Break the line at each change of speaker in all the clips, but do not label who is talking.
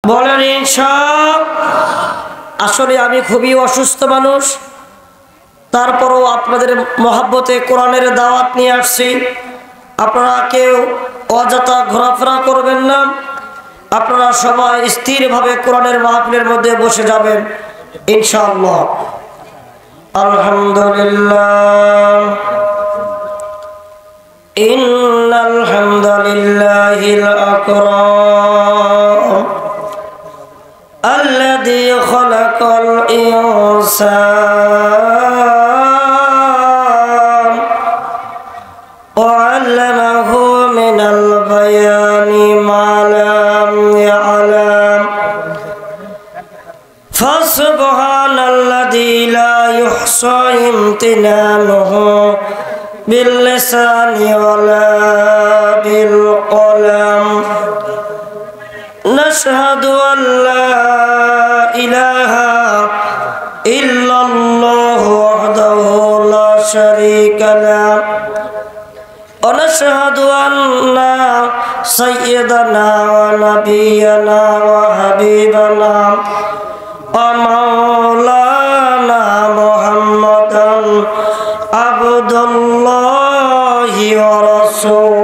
বলেন ইনশাআল্লাহ। আসলে আমি খুবই অসুস্থ মানুষ, তারপরও আপনাদের মহব্বতে কোরআনের দাওয়াত নিয়ে আসছি। আপনারা কেউ অযথা ঘোরাফেরা করবেন না, আপনারা সবাই স্থিরভাবে কোরআনের মাহফিলের মধ্যে বসে যাবেন ইনশাআল্লাহ। আলহামদুলিল্লাহ ইন্নাল হামদুলিল্লাহিল আকরাম আল্লাযী খালাকাল ইনসান ওয়া আল্লামাহু মিনাল বায়ানি মা লাম ইয়ালাম ফাসুবহানাল্লাযী লা ইহসা ইমতিনানুহু باللسان ولا بالقلم نشهد أن لا إله إلا الله وحده لا شريك له ونشهد أن سيدنا ونبينا وحبيبنا ومولانا محمدا عبد الله ورسوله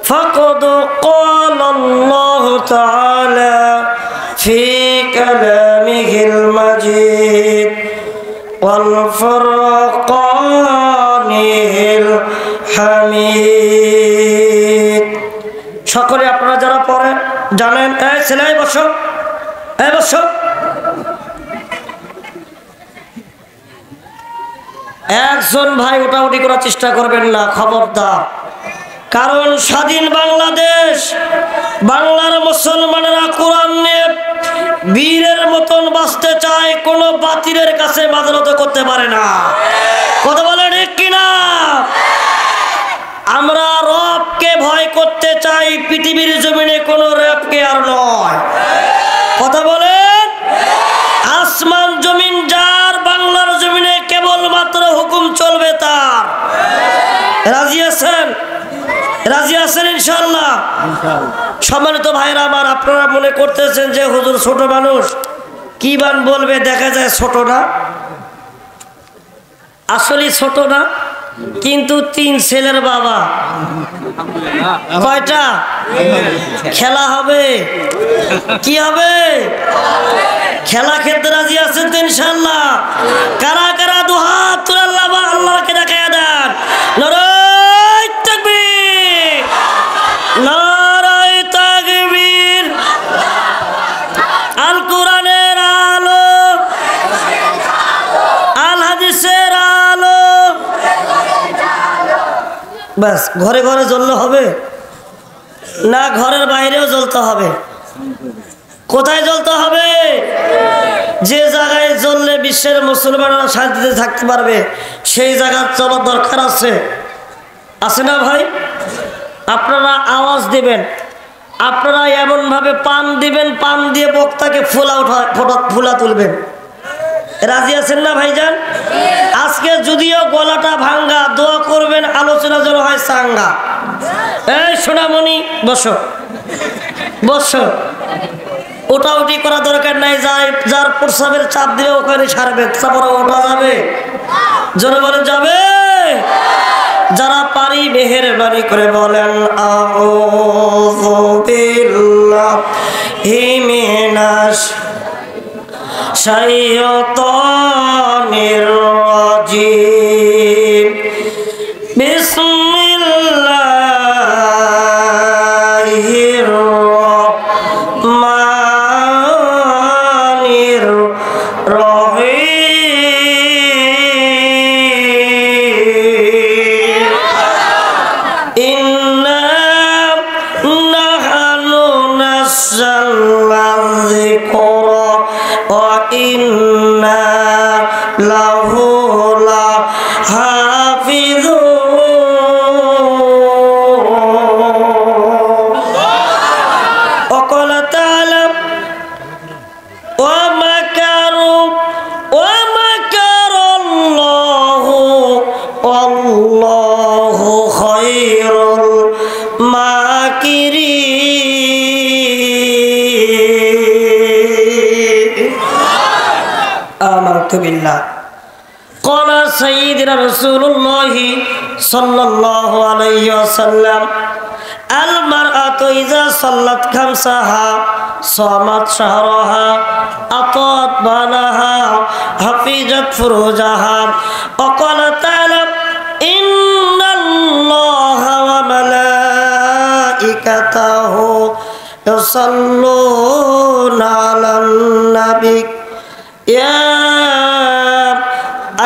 فقد قال الله تعالى في كلامه المجيد والفرقانه الحميد। সকলে আপনারা যারা পড়েন জানেন, এই ছেলে বসো, এই বসো। একজন ভাই ওটাউটি করার চেষ্টা করবেন না, খবরদার। কারণ স্বাধীন বাংলাদেশ, বাংলার মুসলমানেরা কোরআন নিয়ে বীরের মতন বাঁচতে চায়, কোনো বাতিলের কাছে মাঝারত করতে পারে না। কথা বলে ঠিক কিনা? আমরা রবকে ভয় করতে চাই, পৃথিবীর জমিনে কোনো রবকে আর নয়। কথা বলেন। আসমান জমিন যার, বাংলার জমিনে কেবলমাত্র হুকুম চলবে তার। রাজি আছেন? রাজি আছেন ইনশাআল্লাহ? সম্মানিত ভাইরা আমার, আপনারা মনে করতেছেন যে হুজুর ছোট মানুষ, কি বান বলবে, দেখা যায় ছোট না। আসলে ছোট না, কিন্তু 3 ছেলের বাবা। কয়টা? খেলা হবে। কি হবে? খেলা খেলতে রাজি আছেন তো ইনশাআল্লাহ? কারা কারা দুহাত তুলে আল্লাহকে দেখায়া দেন। নারায়ে তাকবীর, নারায়ে তাকবীর। আল কোরআনের আলো, আল হাদিসের আলো। বাস, ঘরে ঘরে জ্বললে হবে না, ঘরের বাইরেও জ্বলতে হবে? কোথায় জ্বলতে হবে? যে জায়গায় জ্বললে বিশ্বের মুসলমানরা শান্তিতে থাকতে পারবে, সেই জায়গায় চলার দরকার আছে। আছে না ভাই? আপনারা আওয়াজ দিবেন, আপনারা এমনভাবে পান দিবেন, পান দিয়ে বক্তাকে ফুলা তুলবেন। রাজি আছেন না ভাইজান? আজকে যদিও গলাটা ভাঙ্গা, দোয়া করবেন আলোচনা যেন হয় চাঙ্গা। এই সোনামণি বসো, বসো। ওটাউটি করা দরকার নাই, যার প্রস্রাবের চাপ দিলে ওখানে সারবে, তারপরে ওটা যাবে। জোরে বলে যাবে? যারা পারি মেহেরবানি করে বলেন আউযু বিল্লাহি মিনাশ শাইতানির রাজিম। বিসমিল্লাহির রহমানির রহিম। ইন্না নাহনু নাযালনা যিকরা ওয়া ইন্না লাহু লাহাফিযুন। وقال تعالى ومكر الله والله خير الماكرين। বিল্লাহ। قال سيدنا رسول الله صلى الله عليه وسلم المرأة إذا صلت خمسها صامت شهرها أطاعت بالها حفظت فروجها وقال تعالى إن الله وملائكته يصلون على النبي يا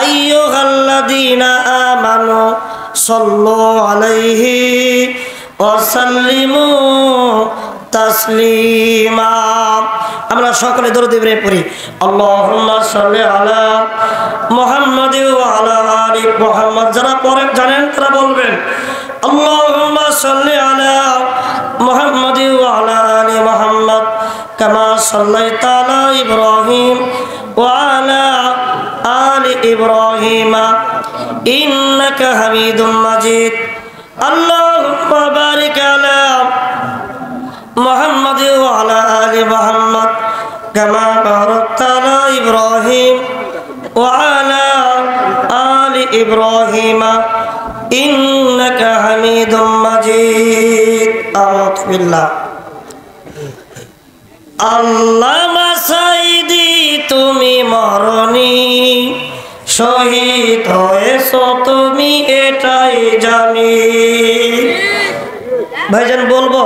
أيها الذين آمنوا صلوا عليه وسلموا تسليما আমরা সকলে দরুদ ইব্রাহিম পড়ি আল্লাহুম্মা সাল্লি আলা মুহাম্মাদ ওয়া আলা আলি মুহাম্মাদ যারা পড়ে জানেন তারা বলবেন আল্লাহুম্মা সাল্লি আলা মুহাম্মাদ ওয়া আলা আলি মুহাম্মাদ কামা সাল্লাইতা আলা ইব্রাহিম ওয়া আলা আলি ইব্রাহিম ইন্নাকা হামিদুম মাজিদ আল্লাহুম্মা বারিক আলা محمد وعلى آل محمد كما باركت على إبراهيم وعلى آل إبراهيم إنك حميد مجيد أعوذ بالله আল্লামা সাইদি তুমি মরণি শহীদ হয়েছো তুমি এটাই জানি ভাইজান বলবো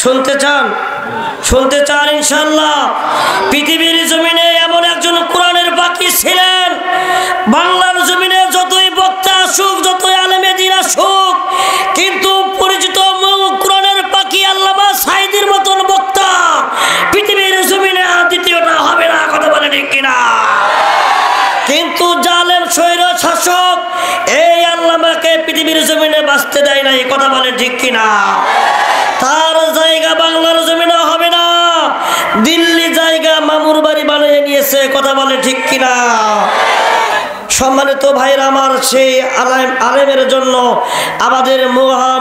শুনতে চান ইনশাআল্লাহ পৃথিবীর জমিনে এমন একজন কোরআনের বাকি ছিলেন বাংলার জমিনে যতই বক্তা আসুক যতই আলেমে দ্বীন আসুক কিন্তু পরিচিত কোরআনের বাকি আল্লামা সাইদির মতন বক্তা পৃথিবীর জমিনে দ্বিতীয়টা হবে না কথা বলে ঠিক কিনা কিন্তু জালেম স্বৈর শাসক এই আল্লামাকে পৃথিবীর জমিনে বাঁচতে দেয় না এই কথা বলে ঠিক কিনা তার জায়গা বাংলার জমিনে হবে না দিল্লি জায়গা মামুর বাড়ি বানিয়ে নিয়েছে কথা বলে ঠিক কিনা সম্মানিত ভাইরা আমার সেই আলেমের জন্য আমাদের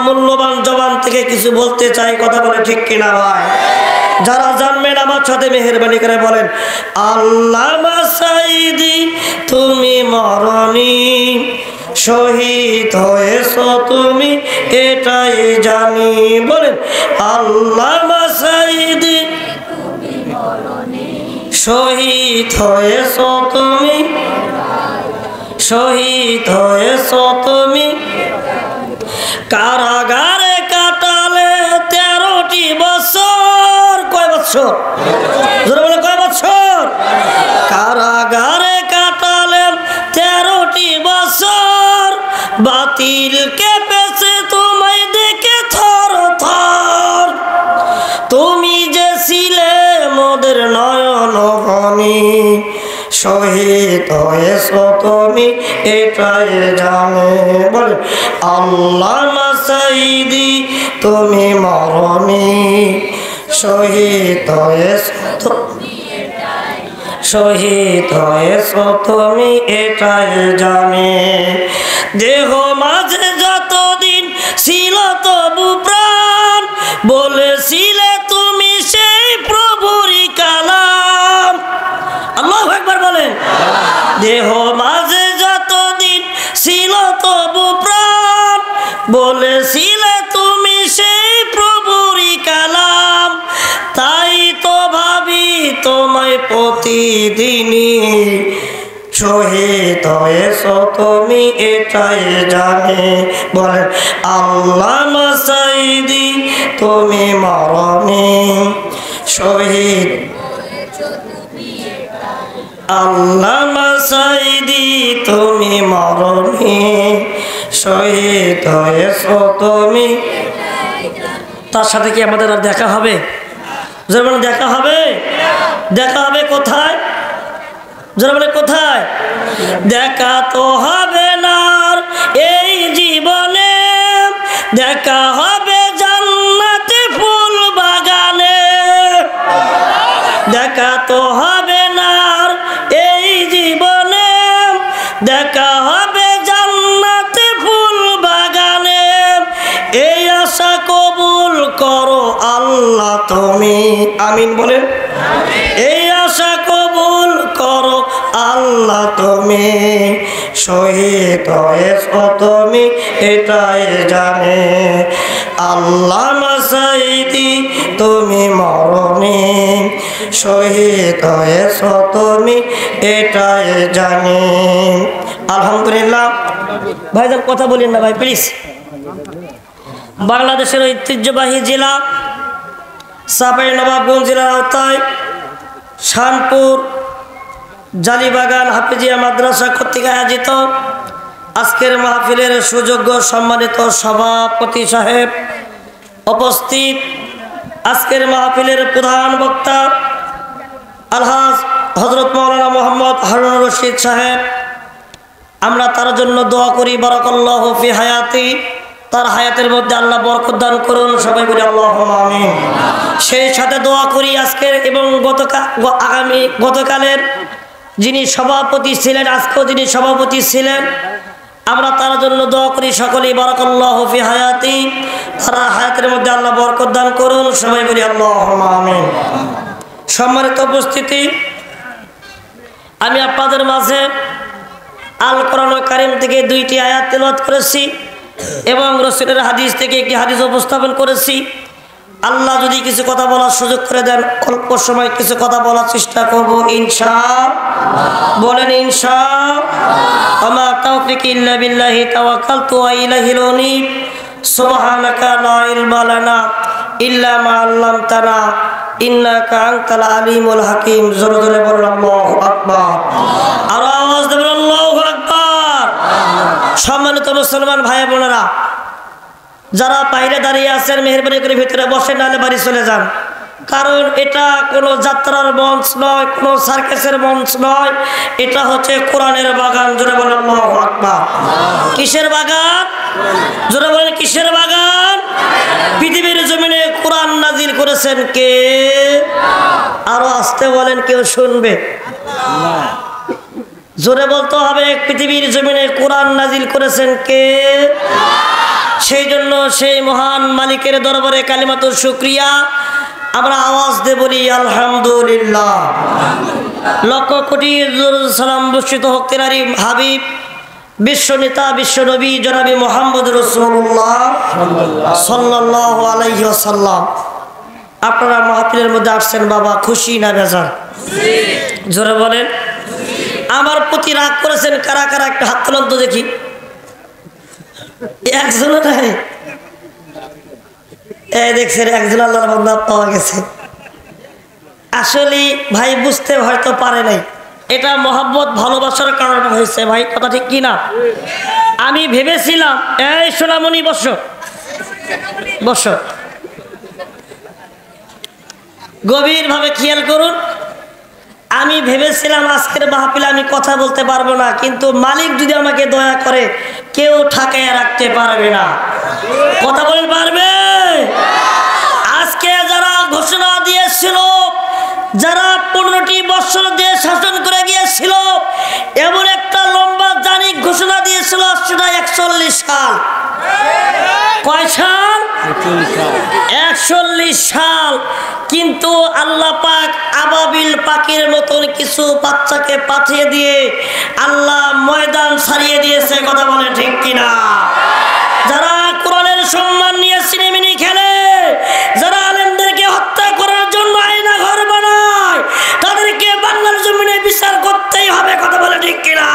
মূল্যবান জবান থেকে কিছু বলতে চাই কথা বলে ঠিক কিনা ভাই যারা জানবেন আমার সাথে মেহেরবানি করে বলেন আল্লামা সাইদি তুমি মরণি শহীদ হয়েছো তুমি এটাই জানি বলেন আল্লামা সাইদি শহীদ হয়েছো তুমি শহীদ হয়েছো তুমি কারাগারে কাটালে 13টি বছর কয় বছর বলে কয় বছর কারাগারে কাটালে 13টি বছর বাতিল কেঁপেছে তোমায় দেখে থর থর তুমি যে ছিলে মোদের নয়ন মনি শহীদ হয়েছো তুমি এটাই জানে বলে আল্লামা সাইদি তুমি মরণি শহীদ হয়েছো শহীদ হয়েছো তুমি এটাই জানে দেহ মাঝে যতদিন ছিল তবু প্রাণ বলেছিলে তুমি সেই প্রভুরই কালাম আল্লাহু আকবার বলেন দেহ মাঝে যতদিন ছিল তবু প্রাণ বলেছিলে তুমি সেই প্রভুরই কালাম তাই তো ভাবি তোমায় প্রতিদিনই শহীদ হয়েছো তুমি এটাই জানে বলেন আল্লামা সাইদি তুমি মরণি শহীদ আল্লামা সাইদি তুমি মরণি শহীদ হয়েছো তুমি তার সাথে কি আমাদের আর দেখা হবে যেমন দেখা হবে কোথায় যারা বলে কোথায় দেখা তো হবে না এই জীবনে দেখা হবে জান্নাতে ফুল বাগানে দেখা তো হবে না এই জীবনে দেখা হবে জান্নাতে ফুল বাগানে এই আশা কবুল করো আল্লাহ তুমি আমিন বলেন এই আশা কবুল করো আল্লাহ শহীদ হয়েছ তুমি এটাই জানে। আল্লামা সাঈদী তুমি মরনি, শহীদ হয়েছ তুমি এটাই জানি। আলহামদুলিল্লাহ। ভাইজান কথা বলেন না ভাই প্লিজ। বাংলাদেশের ঐতিহ্যবাহী জেলা চাঁপাইনবাবগঞ্জ জেলার আওতায় শানপুর জালিবাগান হাফিজিয়া মাদ্রাসা কর্তৃক আয়োজিত আজকের মাহফিলের সুযোগ্য সম্মানিত সভাপতি সাহেব উপস্থিত, আজকের মাহফিলের প্রধান বক্তা আলহাজ হযরত মাওলানা মোহাম্মদ হারুন রশিদ সাহেব, আমরা তার জন্য দোয়া করি বারাকাল্লাহু ফি হায়াতি, তার হায়াতের মধ্যে আল্লাহ বরকত দান করুন, সবাই বলি আল্লাহুম্মা আমিন। সেই সাথে দোয়া করি আজকের এবং গতকালের যিনি সভাপতি ছিলেন, আজকেও যিনি সভাপতি ছিলেন, আমরা তার জন্য দোয়া করি সকলেই বারাকাল্লাহু ফি হায়াতি, তার হায়াতের মধ্যে আল্লাহ বরকত দান করুন, সবাই বলি আল্লাহুম্মা আমিন। সম্মানিত উপস্থিতি, আমি আপনাদের মাঝে আল কোরআন কারীম থেকে 2টি আয়াত তেলাওয়াত করেছি এবং রাসূলের হাদিস থেকে একটি হাদিস উপস্থাপন করেছি। আল্লাহ যদি কিছু কথা বলার সুযোগ করে দেন, অল্প সময় কিছু কথা বলার চেষ্টা করব ইনশাআল্লাহ। বলেন ইনশাআল্লাহ। আমা তাওফিক ইল্লা বিল্লাহি তাওয়াক্কালতু ওয়া ইলাইহিল উনীব। সুবহানাকা লা ইলমা লানা ইল্লা মা আল্লামতানা ইন্নাকা আনতাল আলিমুল হাকিম। জোরে জোরে বলুন আল্লাহু আকবার। আর আওয়াজ দেবেন আল্লাহু আকবার। সম্মানিত মুসলমান ভাই বোনেরা, যারা বাইরে দাঁড়িয়ে আছেন মেহেরবানি করে ভিতরে বসেন, নাহলে বাড়ি চলে যান। কারণ এটা কোনো যাত্রার মঞ্চ নয়, কোনো সার্কাসের মঞ্চ নয়, এটা হচ্ছে কোরআনের বাগান। জোরে বলেন আল্লাহু আকবার। কিসের বাগান? জোরে বলেন কিসের বাগান? পৃথিবীর জমিনে কোরআন নাজিল করেছেন কে? আরো আস্তে বলেন, কেউ শুনবে? জোরে বলতে হবে, পৃথিবীর জমিনে কোরআন নাজিল করেছেন কে? সেই জন্য সেই মহান মালিকের দরবারে কালিমাতুর শুকরিয়া আমরা আওয়াজ দিয়ে বলি আলহামদুলিল্লাহ। লক্ষ কোটি সালাম বর্ষিত হোক তেনারি হাবিব বিশ্ব নেতা বিশ্ব নবী জনাবি মুহাম্মদ রাসূলুল্লাহ সাল্লাল্লাহু আলাইহি ওয়াসাল্লাম। আপনারা মাহফিলের মধ্যে আসছেন বাবা, খুশি না বেজার? জোরে বলেন। আমার প্রতি রাগ করেছেন কারা কারা? একটা হাত তোলেন তো দেখি। একজনও নাই। এই দেখছেন, একজন আল্লাহর বান্দা পাওয়া গেছে। আসলে ভাই বুঝতে হয়তো পারে নাই, এটা মহব্বত ভালোবাসার কারণে হয়েছে ভাই, কথা ঠিক কি না? আমি ভেবেছিলাম, এই সোনামণি বস বস, গভীরভাবে খেয়াল করুন। আমি ভেবেছিলাম আজকের মাহফিলে আমি কথা বলতে পারবো না, কিন্তু মালিক যদি আমাকে দয়া করে কেউ ঠাকায় রাখতে পারবে না। কথা বলেন পারবে? আজকে যারা ঘোষণা দিয়েছিল, যারা 15টি বছর দেশ শাসন করে গিয়েছিল, এমন একটা লম্বা জানি ঘোষণা দিয়েছিল, সেটা 41 সাল। কয় সাল? 41 সাল। কিন্তু আল্লাহ পাক আবাবিল পাখির মতন কিছু বাচ্চাকে পাঠিয়ে দিয়ে আল্লাহ ময়দান ছাড়িয়ে দিয়েছে। কথা বলে ঠিক কিনা? যারা কোরআনের সম্মান নিয়ে সিনেমিনি খেলে, যারা আলেমদেরকে হত্যা করার জন্য আয়না ঘর বানায়, তাদেরকে বাংলার জমিনে বিচার করতেই হবে। কথা বলে ঠিক কিনা?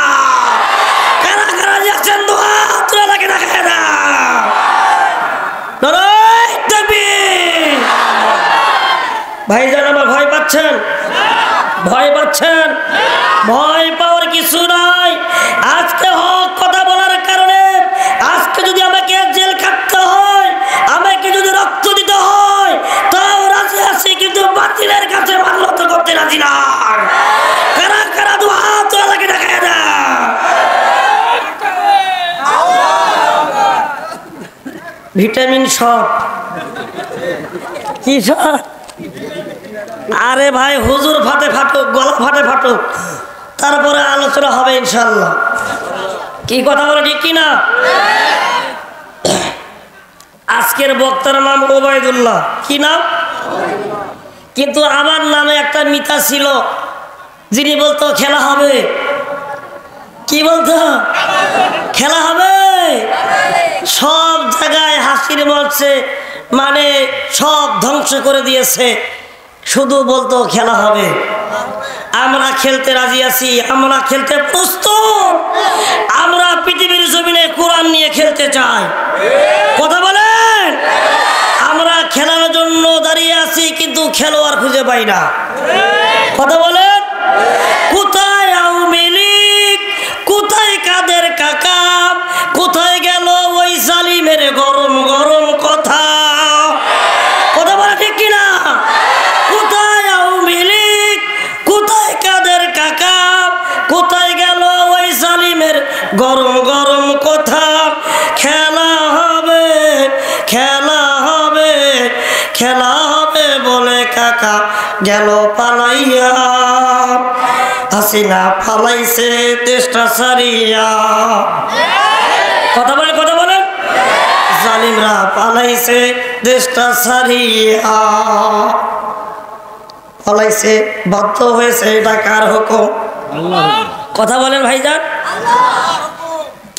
কারা কারা যাচ্ছেন দোয়া তোরা লাগে না খায় না? ভাইজান আমার ভয় পাচ্ছেন? ভয় পাচ্ছেন? ভয় পাওয়ার কিছু নাই। আজকে হক কথা বলার কারণে, আজকে যদি আমাকে জেল খাটতে হয়, আমাকে যদি রক্ত দিতে হয়, তাও রাজি আছি, কিন্তু বাতিলের কাছে মান্যতা করতে রাজি না। কারা কারা দোয়া তোলা লাগে না খায় না? Vitamin shot. কি শট? আরে ভাই, হুজুর ফাটে ফাটুক, গলা ফাটে ফাটুক, তারপরে আলোচনা হবে ইনশাল্লাহ। কি কথা বলে ঠিক কিনা? আজকের বক্তার নাম ওবায়দুল্লাহ। কি নাম? কিন্তু আমার নামে একটা মিতা ছিল, যিনি বলতো খেলা হবে। কি বলতো? খেলা হবে। সব জায়গায় হাসির মঞ্চে মানে সব ধ্বংস করে দিয়েছে, শুধু বলতো খেলা হবে। আমরা খেলতে রাজি আছি, আমরা খেলতে প্রস্তুত। আমরা পৃথিবীর জমিনে কোরআন নিয়ে খেলতে চাই। কথা বলেন। আমরা খেলার জন্য দাঁড়িয়ে আছি, কিন্তু খেলোয়াড় খুঁজে পাই না। কথা বলেন। কোথায় আওয়ামী লীগ, কোথায় কাদের কাকা, কোথায় গেল ওই জালিমের গরম গরম কথা? কথা বলে ঠিক কিনা? কোথায় আওয়ামী লীগ, কোথায় কাদের কাকা, কোথায় গেল ওই জালিমের গরম গরম কথা? খেলা হবে, খেলা হবে, খেলা হবে বলে কাকা গেল পালাইয়া। হাসিনা পালাইছে দেশটা ছাড়িয়া। কথা বলে, কথা বলেন। জালিমরা পালাইছে দেশটা ছাড়িয়া। পালাইছে, বাধ্য হয়েছে, এটা কার হুকুম? কথা বলেন ভাইজান।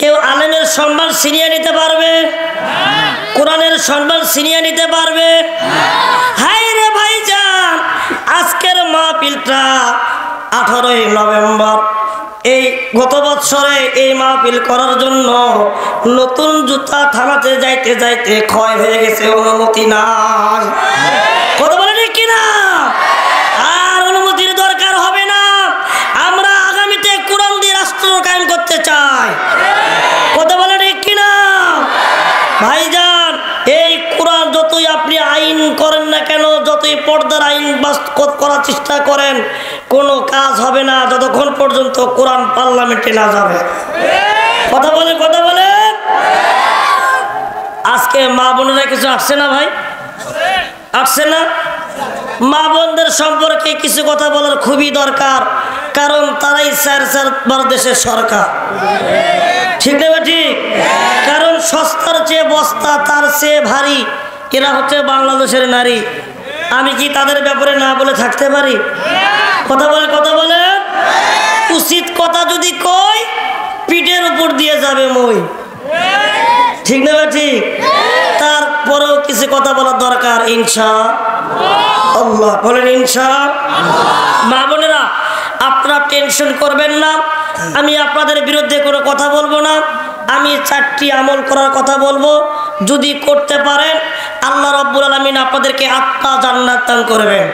কেউ আলেমের সম্মান ছিনিয়ে নিতে পারবে? কোরআনের সম্মান ছিনিয়ে নিতে পারবে? হাই রে ভাইজান, আজকের মাহফিলটা 18ই নভেম্বর। এই গত বছরে এই মাহফিল করার জন্য নতুন জুতা থানাতে যাইতে যাইতে ক্ষয় হয়ে গেছে, অনুমতি নাই। কথা বলে ঠিক কিনা? আর অনুমতির দরকার হবে না। আমরা আগামীতে কোরআন দিয়ে রাষ্ট্র কায়েম করতে চাই। কথা বলে ঠিক কিনা? ভাইজান, এই কোরআন যতই আপনি আইন করেন না কেন, যতই পর্দার আইন বাস্তব করার চেষ্টা করেন, কোনো কাজ হবে না যতক্ষণ পর্যন্ত কোরআন পার্লামেন্টে না যাবে। কথা বলে, কথা বলে। আজকে মা বোনেরা কিছু আসছে না ভাই? আসছে না? মা বোনদের সম্পর্কে কিছু কথা বলার খুবই দরকার, কারণ তারাই চার দেশের সরকার। ঠিক না ঠিক? কারণ সস্তার চেয়ে বস্তা তার চেয়ে ভারী, এরা হচ্ছে বাংলাদেশের নারী। আমি কি তাদের ব্যাপারে না বলে থাকতে পারি? কথা বলে, কথা বলে। উচিত কথা যদি কই, পিঠের উপর দিয়ে যাবে মই। ঠিক না ঠিক? তারপরেও কিছু কথা বলার দরকার, ইনশাআল্লাহ। বলেন ইনশাআল্লাহ। মা বোনেরা, আপনারা টেনশন করবেন না, আমি আপনাদের বিরুদ্ধে কোনো কথা বলবো না। আমি 4টি আমল করার কথা বলবো, যদি করতে পারেন আল্লাহ রাব্বুল আলামিন আপনাদেরকে 8টা জান্নাত দান করবেন।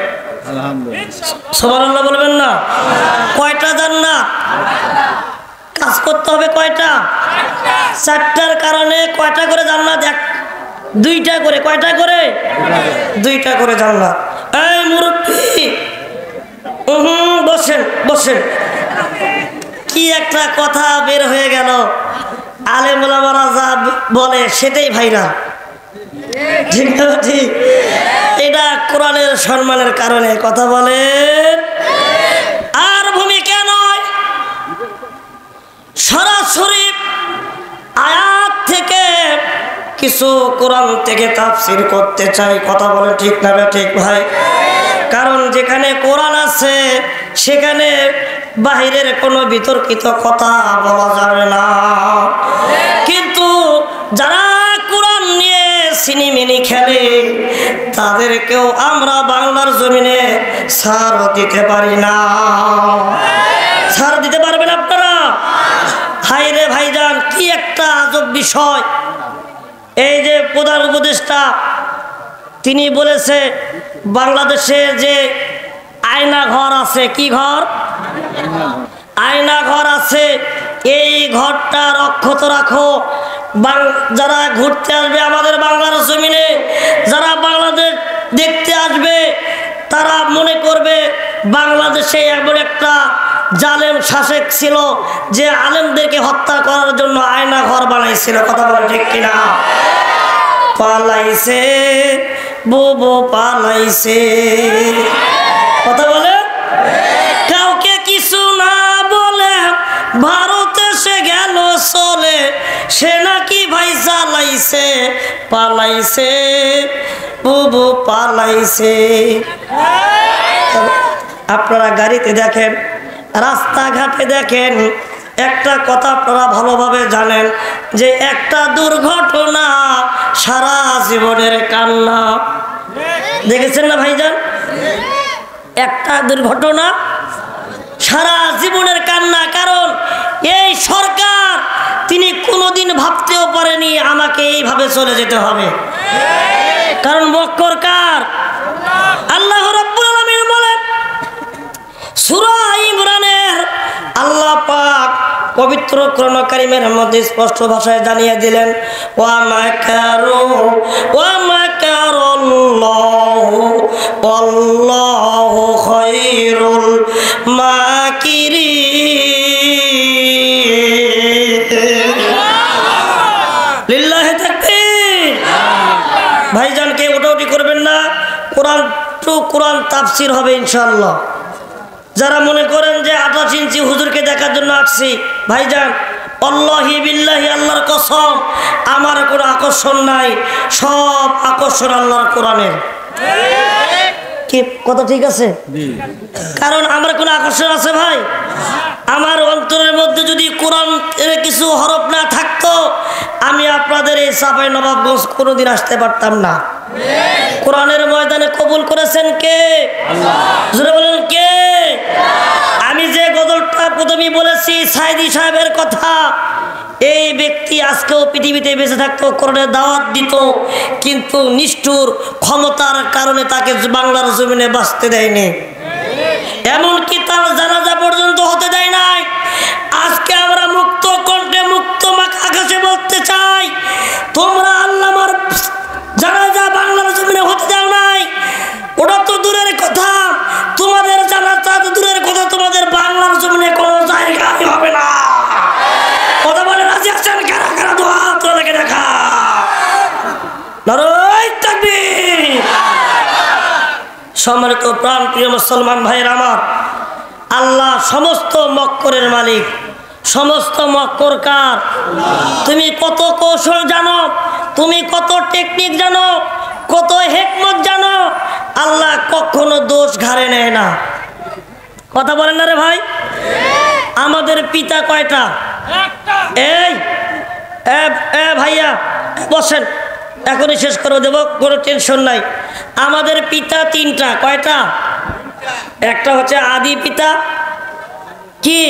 সুবহানাল্লাহ বলবেন না? কয়টা জান্নাত? কাজ করতে হবে কয়টা? 4টার কারণে কয়টা করে জান্নাত? 2টা করে। কয়টা করে? 2টা করে জান্নাত। এই মুরব্বি, বসেন বসেন। কি একটা কথা বের হয়ে গেল, আলেম ওলামারা যা বলে সেটাই ভাইরাল। ঠিক না ঠিক? এটা কোরআনের সম্মানের কারণে। কথা বলেন। আর ভূমিকা নয়, সরাসরি আয়াত থেকে কিছু কোরআন থেকে তাফসীর করতে চাই। কথা বলে ঠিক না ঠিক ভাই? কারণ যেখানে কোরআন আছে সেখানে বাহিরের কোনো বিতর্কিত কথা বলা যাবে না। কিন্তু যারা কোরআন নিয়ে সিনেমিনি খেলে তাদেরকেও আমরা বাংলার জমিনে ছাড় দিতে পারি না। ছাড় দিতে পারবেন আপনারা? হাই রে ভাইজান, কি একটা আজব বিষয়। এই যে প্রধান উপদেষ্টা তিনি বলেছে বাংলাদেশে যে আয়না ঘর আছে, কি ঘর? আয়না ঘর আছে, এই ঘরটা রক্ষত রাখো। যারা ঘুরতে আসবে আমাদের বাংলার জমিনে, যারা বাংলাদেশ দেখতে আসবে, তারা মনে করবে বাংলাদেশে এমন একটা জালেম শাসক ছিল যে আলেমদেরকে হত্যা করার জন্য আয়না ঘর বানাইছিল। কথা বলে ঠিক কিনা? পালাইছে বুবু পালাইছে। কথা বলে। কাউকে কিছু না বলে ভারতে সে গেল চলে, সে নাকি ভাই চালাইছে, পালাইছে বুবু পালাইছে। আপনারা গাড়িতে দেখেন, রাস্তাঘাটে দেখেন, একটা কথা আপনারা ভালোভাবে জানেন যে একটা দুর্ঘটনা সারা জীবনের কান্না। দেখেছেন না ভাইজান? একটা দুর্ঘটনা সারা জীবনের কান্না। কারণ এই সরকার তিনি কোনোদিন ভাবতেও পারেনি আমাকে এইভাবে চলে যেতে হবে। কারণ মক্কর কার? আল্লাহ রাব্বুল আলামিন বলেন সূরা ইমরানের আল্লাহ পাক পবিত্র কোরআন কারীমের মধ্যে স্পষ্ট ভাষায় জানিয়ে দিলেন ওয়া মাকারুল্লাহু ওয়াল্লাহু খায়রুল মাকিরিন। লিল্লাহি তাকবীর। ভাইজান কে ওটাউটি করবেন না, কোরআন টু কোরআন তাফসীর হবে ইনশাআল্লাহ। যারা মনে করেন যে 28 ইঞ্চি হুজুরকে দেখার জন্য আসছি, ভাইজান আল্লাহি বিল্লাহি আল্লাহর কসম আমার কোনো আকর্ষণ নাই, সব আকর্ষণ আল্লাহর কোরআনের। কি কথা ঠিক আছে? কারণ আমার কোনো আকর্ষণ আছে ভাই? আমার অন্তরের মধ্যে যদি কোরআনের কিছু হরফ না থাকতো আমি আপনাদের এই চাঁপাইনবাবগঞ্জ কোনোদিন আসতে পারতাম না। কোরআনের ময়দানে কবুল করেছেন কে? আল্লাহ। জোরে বলেন কে? আমি যে গজলটা প্রথমেই বলেছি সাইদি সাহেবের কথা, এই ব্যক্তি আজকেও পৃথিবীতে বেঁচে থাকতো, কোরআনের দাওয়াত দিত, কিন্তু নিষ্ঠুর ক্ষমতার কারণে তাকে বাংলার জমিনে বাঁচতে দেয়নি, এমনকি তার জানাজা পর্যন্ত হতে দেয় নাই। আজকে আমরা মুক্ত কণ্ঠে মুক্ত আকাশে বলতে চাই, তোমরা আল্লামার জানাজা বাংলার জমিনে হতে দাও নাই, ওটা তো দূরের কথা, তোমাদের জানাজা তো দূরের কথা, তোমাদের বাংলার জমিনে কোনো জায়গায় হবে না। কথা বলে রাজি আছেন? কারা কারা দোয়া তোদেরকে দেখা। নারায়ে তাকবীর। সম্মানিত প্রাণ প্রিয় মুসলমান ভাইয়ের আমার, আল্লাহ সমস্ত মক্করের মালিক। সমস্ত মক্কর কার? তুমি কত কৌশল জানো, তুমি কত টেকনিক জানো, কত হিকমত জানো, আল্লাহ কখনো দোষ ঘাড়ে নেয় না। কথা বলেন না রে ভাই? আমাদের পিতা কয়টা? এই ভাইয়া বসেন, এখনই শেষ করে দেব, কোনো টেনশন নাই। আমাদের পিতা তিনটা। কয়টা? একটা হচ্ছে আদি পিতা। কি?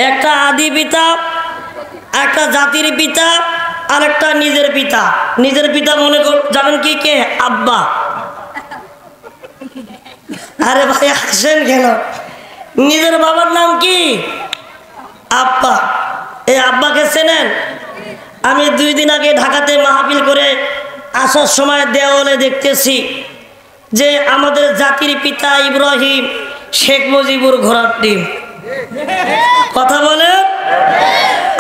একটা আদি পিতা, একটা জাতির পিতা, আর একটা নিজের পিতা। নিজের পিতা মনে জানেন কি কে? আব্বা। আরে ভাই হাসেন কেন? নিজের বাবার নাম কি? আব্বা। এই আব্বাকে চেনেন? আমি 2 দিন আগে ঢাকাতে মাহফিল করে আসার সময় দেওয়ালে দেখতেছি যে আমাদের জাতির পিতা ইব্রাহিম, শেখ মুজিবুর ঘোড়ার ডিম। কথা বলেন?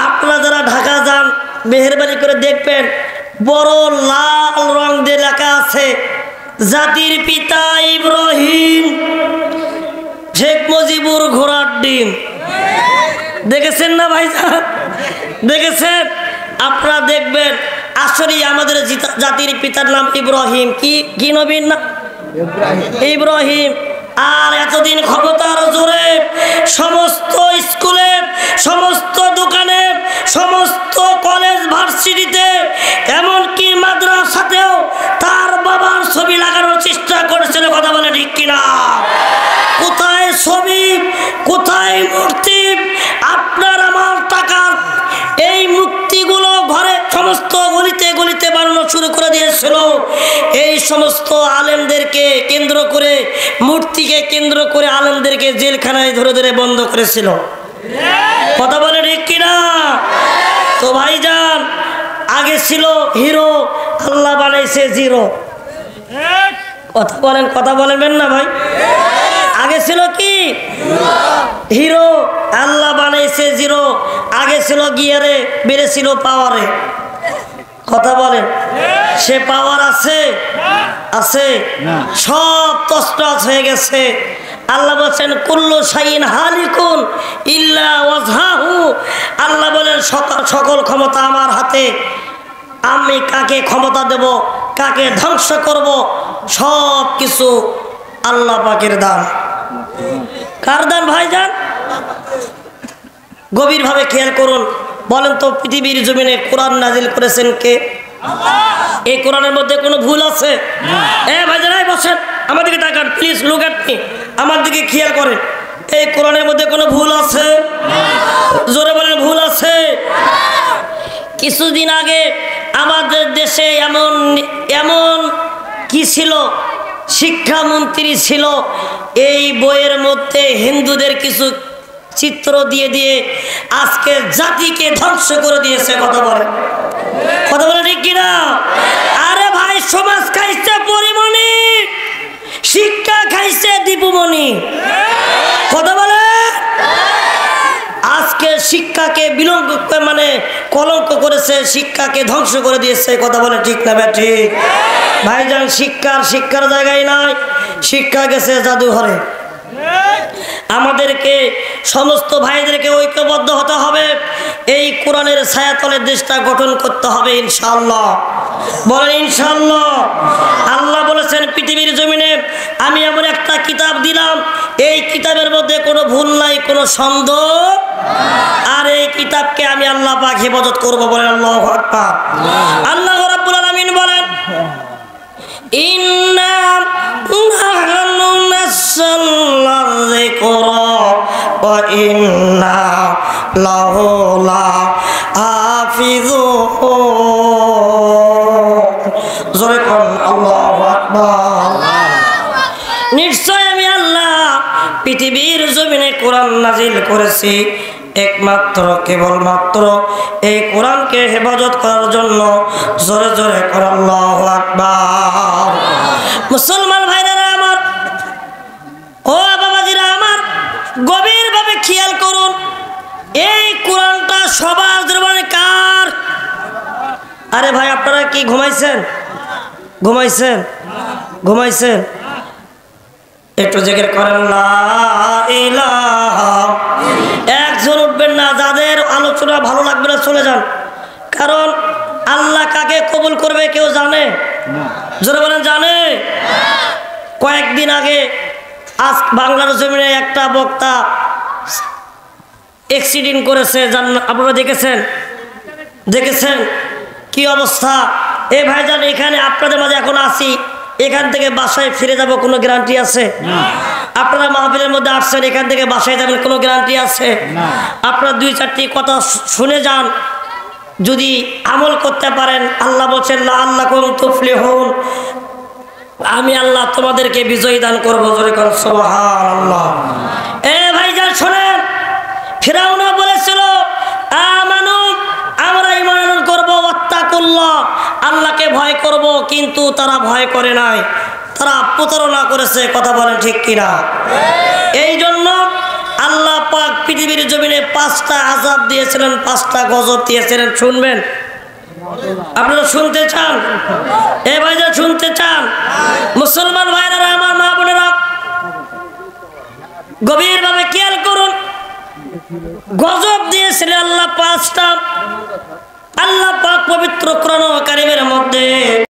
আপনারা যারা ঢাকা যান মেহেরবানি করে দেখবেন বড় লাল রং দিয়ে লেখা আছে জাতির পিতা ইব্রাহিম, শেখ মুজিবুর ঘোড়ার ডিম। দেখেছেন না ভাইজান? দেখেছেন? আপনারা দেখবেন আসলে আমাদের জাতির পিতার নাম ইব্রাহিম। কি নবীর নাম? ইব্রাহিম। আর এতদিন ক্ষমতার জোরে সমস্ত স্কুলে, সমস্ত দোকানে, সমস্ত কলেজ ভার্সিটিতে, এমনকি মাদ্রাসাতেও তার বাবার ছবি লাগানোর চেষ্টা করেছিল। কথা বলে ঠিক কিনা? কোথায় ছবি, কোথায় মূর্তি? আপনার আমার টাকার এই মূর্তিগুলো ঘরে সমস্ত গলিতে গলিতে বানানো শুরু করে দিয়েছিল। এই সমস্ত আলেমদেরকে কেন্দ্র করে, মূর্তিকে কেন্দ্র করে আলেমদেরকে জেলখানায় ধরে ধরে বন্ধ করেছিল। কথা বলে ঠিক কিনা? তো ভাইজান আগে ছিল হিরো, আল্লাহ বানাইছে জিরো। কথা বলবেন না ভাই? আগে ছিল কি? হিরো, আল্লাহ বানাইছে জিরো। আগে ছিল গিয়ারে, বেড়েছিল পাওয়ারে। কথা বলেন? সে পাওয়ার আছে? আছে? সব তছনছ হয়ে গেছে। আল্লাহ বলছেন কুল্লু শাইইন হালিকুন ইল্লা ওয়াজহাহু। আল্লাহ বলেন সকল ক্ষমতা আমার হাতে, আমি কাকে ক্ষমতা দেব, কাকে ধ্বংস করব, সব কিছু আল্লাহ পাকের দান। কার দান ভাইজান? গভীরভাবে খেয়াল করুন। বলেন তো পৃথিবীর জমিনে কোরআন নাজিল করেছেন কে? এই কোরআনের মধ্যে কোনো ভুল আছে? ভাইজান বসেন, আমার দিকে তাকান প্লিজ, লুক এট মি, আমার দিকে খেয়াল করেন। এই কোরআনের মধ্যে কোনো ভুল আছে? জোরে বলেন ভুল আছে? কিছুদিন আগে আমাদের দেশে এমন কি ছিল, শিক্ষামন্ত্রী ছিল, এই বইয়ের মধ্যে হিন্দুদের কিছু চিত্র দিয়ে দিয়ে আজকে জাতিকে ধ্বংস করে দিয়েছে। কথা বলে ঠিক কিনা? আরে ভাই, সমাজ খাইছে পরিমণি, শিক্ষা খাইছে দীপুমণি। কথা বলে, আজকে শিক্ষাকে কলঙ্ক করেছে, শিক্ষাকে ধ্বংস করে দিয়েছে। কথা বলে ঠিক না ঠিক? ভাইজান, শিক্ষার জায়গায় নাই, শিক্ষা গেছে জাদুঘরে। আমাদেরকে সমস্ত ভাইদেরকে ঐক্যবদ্ধ হতে হবে, এই কোরআনের ছায়াতলে দেশটা গঠন করতে হবে ইনশাআল্লাহ। বলেন ইনশাআল্লাহ। আল্লাহ বলেছেন পৃথিবীর জমিনে আমি এমন একটা কিতাব দিলাম, এই কিতাবের মধ্যে কোনো ভুল নাই, কোনো সন্দেহ, আর এই কিতাবকে আমি আল্লাহ পাক হেফাজত করব। বলেন আল্লাহু আকবার। আল্লাহ রাব্বুল আলামিন বলেন ইন্না নাহনু নাযালনা যিকরা ওয়া ইন্না লাহু লাহাফিজুন। জোরে কোন আল্লাহু আকবার। নিশ্চয় আমি আল্লাহ পৃথিবীর জমিনে কোরআন নাজিল করেছি একমাত্র কেবলমাত্র এই কোরআনকে হেফাজত করার জন্য। জোরে জোরে কর আল্লাহু আকবার। মুসলমান ভাইরা আমার, ও বাবাজিরা আমার, গভীরভাবে খেয়াল করুন, এই কোরআনটা সবার দরবারে কার? আরে ভাই, আপনারা কি ঘুমাইছেন? একটু জিকির করেন লা ইলাহা। একজন উঠবেন না, যাদের আলোচনা ভালো লাগবে না চলে যান, কারণ আল্লাহ কাকে কবুল করবে কেউ জানে? জোরে বলেন জানে? কয়েকদিন আগে আজ বাংলার জমিনে একটা বক্তা অ্যাক্সিডেন্ট করেছে, আপনারা দেখেছেন কি অবস্থা? এ ভাইজান, এখানে আপনাদের মাঝে এখন আসি, এখান থেকে বাসায় ফিরে যাব কোনো গ্যারান্টি আছে? আপনারা মাহফিলের মধ্যে আসছেন, এখান থেকে বাসায় যাবেন কোনো গ্যারান্টি আছে? আপনারা 2-4টি কথা শুনে যান, যদি আমল করতে পারেন, আল্লাহ বলছেন লাআল্লাকুম তুফলিহুন, আমি আল্লাহ তোমাদেরকে বিজয়ী দান করবো। জোরে কোন সুবহানাল্লাহ। এ ভাইজান শোনেন, ফিরাউন বলেছিল আমানু, আমরা ঈমান করব, ওয়াত্তাকুল্লাহ, আল্লাহকে ভয় করব, কিন্তু তারা ভয় করে নাই, তারা প্রতারণা করেছে। কথা বলেন ঠিক কিনা? এই জন্য আল্লাহ পাক পৃথিবীর জমিনে 5টা আযাব দিয়েছিলেন, 5টা গজব দিয়েছিলেন। শুনবেন? আপনারা শুনতে চান? এ ভাইজান শুনতে চান? মুসলমান ভাইরা আমার, মা বোনেরা, গভীরভাবে খেয়াল করুন, গজব দিয়েছিলেন আল্লাহ 5টা। আল্লাহ পাক পবিত্র কোরআন কারীমের মধ্যে